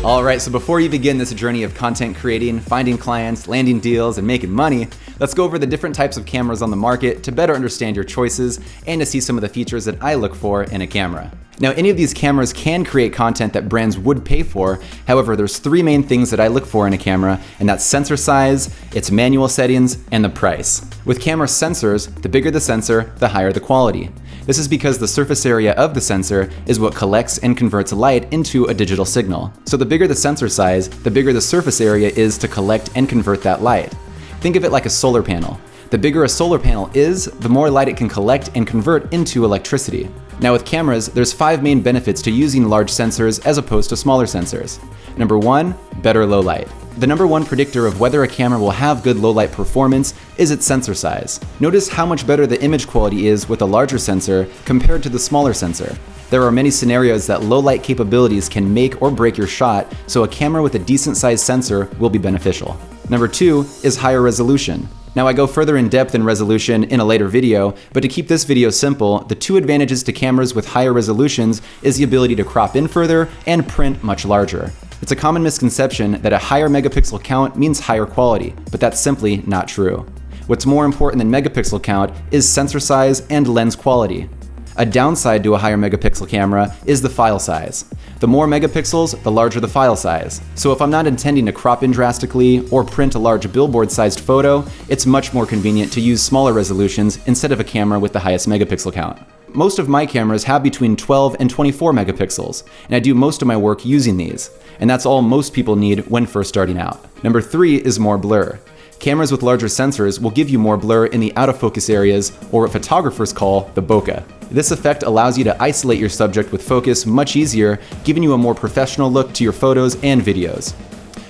Alright, so before you begin this journey of content creating, finding clients, landing deals, and making money, let's go over the different types of cameras on the market to better understand your choices and to see some of the features that I look for in a camera. Now, any of these cameras can create content that brands would pay for. However, there's three main things that I look for in a camera, and that's sensor size, its manual settings, and the price. With camera sensors, the bigger the sensor, the higher the quality. This is because the surface area of the sensor is what collects and converts light into a digital signal. So the bigger the sensor size, the bigger the surface area is to collect and convert that light. Think of it like a solar panel. The bigger a solar panel is, the more light it can collect and convert into electricity. Now with cameras, there's 5 main benefits to using large sensors as opposed to smaller sensors. Number 1, better low light. The number 1 predictor of whether a camera will have good low light performance is its sensor size. Notice how much better the image quality is with a larger sensor compared to the smaller sensor. There are many scenarios that low light capabilities can make or break your shot, so a camera with a decent sized sensor will be beneficial. Number 2 is higher resolution. Now I go further in depth in resolution in a later video, but to keep this video simple, the 2 advantages to cameras with higher resolutions is the ability to crop in further and print much larger. It's a common misconception that a higher megapixel count means higher quality, but that's simply not true. What's more important than megapixel count is sensor size and lens quality. A downside to a higher megapixel camera is the file size. The more megapixels, the larger the file size. So if I'm not intending to crop in drastically or print a large billboard-sized photo, it's much more convenient to use smaller resolutions instead of a camera with the highest megapixel count. Most of my cameras have between 12 and 24 megapixels, and I do most of my work using these. And that's all most people need when first starting out. Number 3 is more blur. Cameras with larger sensors will give you more blur in the out-of-focus areas, or what photographers call the bokeh. This effect allows you to isolate your subject with focus much easier, giving you a more professional look to your photos and videos.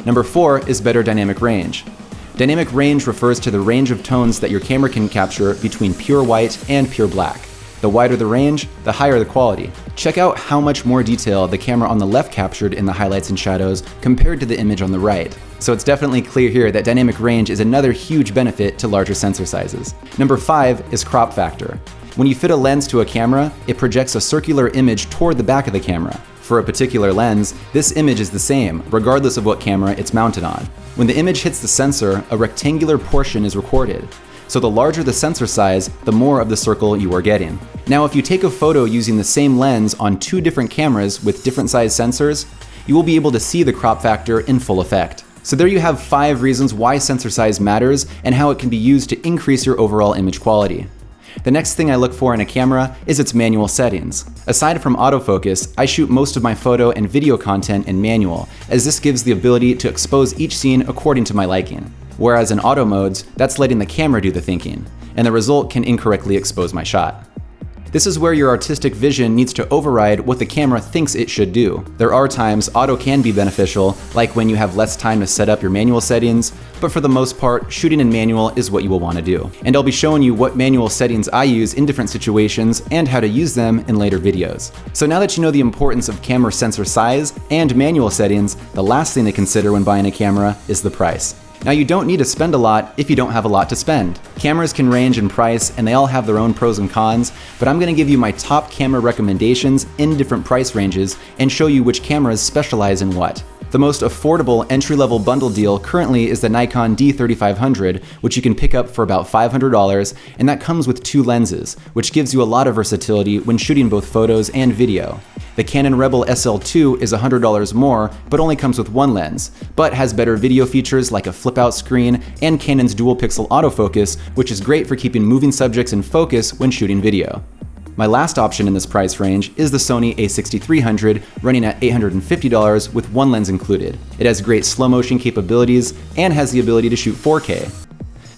Number 4 is better dynamic range. Dynamic range refers to the range of tones that your camera can capture between pure white and pure black. The wider the range, the higher the quality. Check out how much more detail the camera on the left captured in the highlights and shadows compared to the image on the right. So it's definitely clear here that dynamic range is another huge benefit to larger sensor sizes. Number 5 is crop factor. When you fit a lens to a camera, it projects a circular image toward the back of the camera. For a particular lens, this image is the same, regardless of what camera it's mounted on. When the image hits the sensor, a rectangular portion is recorded. So the larger the sensor size, the more of the circle you are getting. Now if you take a photo using the same lens on 2 different cameras with different size sensors, you will be able to see the crop factor in full effect. So there you have 5 reasons why sensor size matters and how it can be used to increase your overall image quality. The next thing I look for in a camera is its manual settings. Aside from autofocus, I shoot most of my photo and video content in manual, as this gives the ability to expose each scene according to my liking. Whereas in auto modes, that's letting the camera do the thinking, and the result can incorrectly expose my shot. This is where your artistic vision needs to override what the camera thinks it should do. There are times auto can be beneficial, like when you have less time to set up your manual settings, but for the most part, shooting in manual is what you will want to do. And I'll be showing you what manual settings I use in different situations and how to use them in later videos. So now that you know the importance of camera sensor size and manual settings, the last thing to consider when buying a camera is the price. Now you don't need to spend a lot if you don't have a lot to spend. Cameras can range in price and they all have their own pros and cons, but I'm going to give you my top camera recommendations in different price ranges and show you which cameras specialize in what. The most affordable entry-level bundle deal currently is the Nikon D3500, which you can pick up for about $500, and that comes with 2 lenses, which gives you a lot of versatility when shooting both photos and video. The Canon Rebel SL2 is $100 more, but only comes with 1 lens, but has better video features like a flip-out screen and Canon's dual-pixel autofocus, which is great for keeping moving subjects in focus when shooting video. My last option in this price range is the Sony a6300, running at $850 with 1 lens included. It has great slow motion capabilities and has the ability to shoot 4K.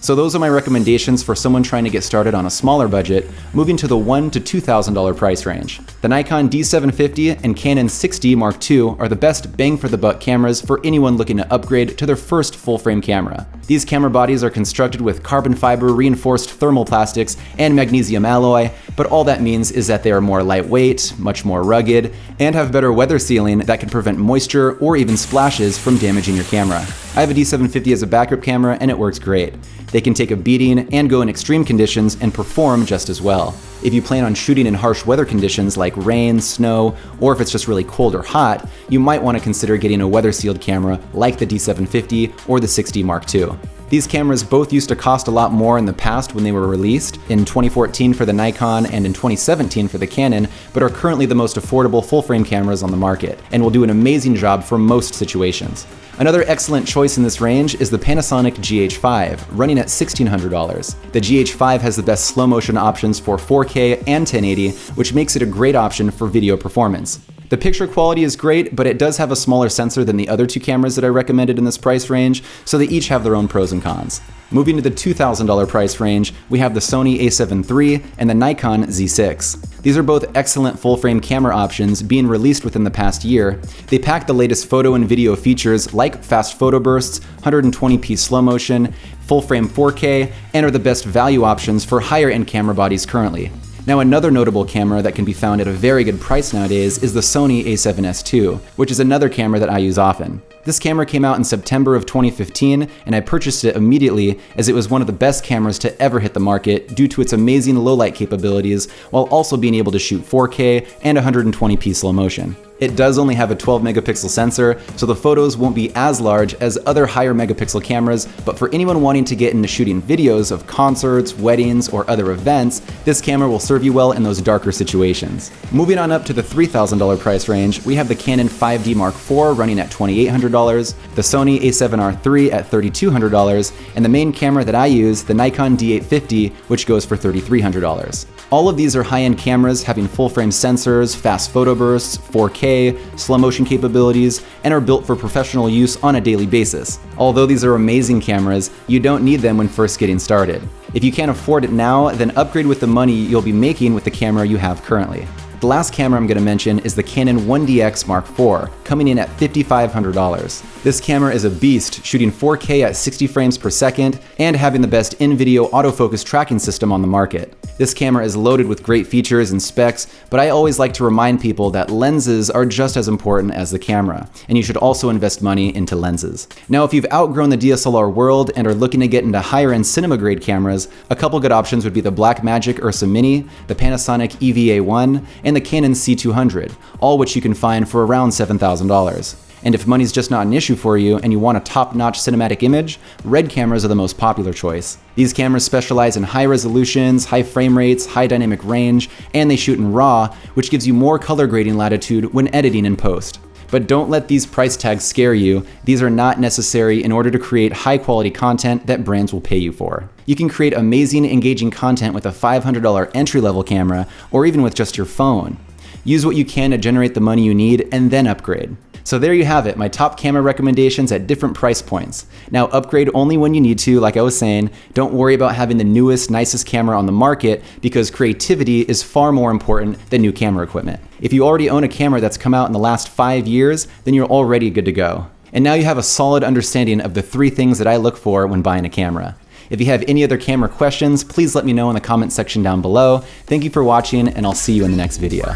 So those are my recommendations for someone trying to get started on a smaller budget, moving to the $1,000 to $2,000 price range. The Nikon D750 and Canon 6D Mark II are the best bang for the buck cameras for anyone looking to upgrade to their first full frame camera. These camera bodies are constructed with carbon fiber reinforced thermal plastics and magnesium alloy, but all that means is that they are more lightweight, much more rugged, and have better weather sealing that can prevent moisture or even splashes from damaging your camera. I have a D750 as a backup camera and it works great. They can take a beating and go in extreme conditions and perform just as well. If you plan on shooting in harsh weather conditions like rain, snow, or if it's just really cold or hot, you might want to consider getting a weather-sealed camera like the D750 or the 6D Mark II. These cameras both used to cost a lot more in the past when they were released, in 2014 for the Nikon and in 2017 for the Canon, but are currently the most affordable full-frame cameras on the market, and will do an amazing job for most situations. Another excellent choice in this range is the Panasonic GH5, running at $1,600. The GH5 has the best slow motion options for 4K and 1080, which makes it a great option for video performance. The picture quality is great, but it does have a smaller sensor than the other two cameras that I recommended in this price range, so they each have their own pros and cons. Moving to the $2,000 price range, we have the Sony a7 III and the Nikon Z6. These are both excellent full-frame camera options being released within the past year. They pack the latest photo and video features like fast photo bursts, 120p slow motion, full-frame 4K, and are the best value options for higher-end camera bodies currently. Now, another notable camera that can be found at a very good price nowadays is the Sony a7S II, which is another camera that I use often. This camera came out in September of 2015, and I purchased it immediately as it was one of the best cameras to ever hit the market due to its amazing low light capabilities, while also being able to shoot 4K and 120p slow motion. It does only have a 12 megapixel sensor, so the photos won't be as large as other higher megapixel cameras, but for anyone wanting to get into shooting videos of concerts, weddings, or other events, this camera will serve you well in those darker situations. Moving on up to the $3,000 price range, we have the Canon 5D Mark IV running at $2,800, the Sony a7R III at $3,200, and the main camera that I use, the Nikon D850, which goes for $3,300. All of these are high-end cameras having full-frame sensors, fast photo bursts, 4K, slow motion capabilities, and are built for professional use on a daily basis. Although these are amazing cameras, you don't need them when first getting started. If you can't afford it now, then upgrade with the money you'll be making with the camera you have currently. The last camera I'm going to mention is the Canon 1DX Mark IV, coming in at $5,500. This camera is a beast, shooting 4K at 60 frames per second and having the best in-video autofocus tracking system on the market. This camera is loaded with great features and specs, but I always like to remind people that lenses are just as important as the camera, and you should also invest money into lenses. Now, if you've outgrown the DSLR world and are looking to get into higher-end cinema-grade cameras, a couple good options would be the Blackmagic Ursa Mini, the Panasonic EVA1, and the Canon C200, all which you can find for around $7,000. And if money's just not an issue for you and you want a top-notch cinematic image, RED cameras are the most popular choice. These cameras specialize in high resolutions, high frame rates, high dynamic range, and they shoot in RAW, which gives you more color grading latitude when editing in post. But don't let these price tags scare you. These are not necessary in order to create high-quality content that brands will pay you for. You can create amazing, engaging content with a $500 entry-level camera, or even with just your phone. Use what you can to generate the money you need, and then upgrade. So there you have it, my top camera recommendations at different price points. Now upgrade only when you need to, like I was saying. Don't worry about having the newest, nicest camera on the market, because creativity is far more important than new camera equipment. If you already own a camera that's come out in the last 5 years, then you're already good to go. And now you have a solid understanding of the 3 things that I look for when buying a camera. If you have any other camera questions, please let me know in the comment section down below. Thank you for watching, and I'll see you in the next video.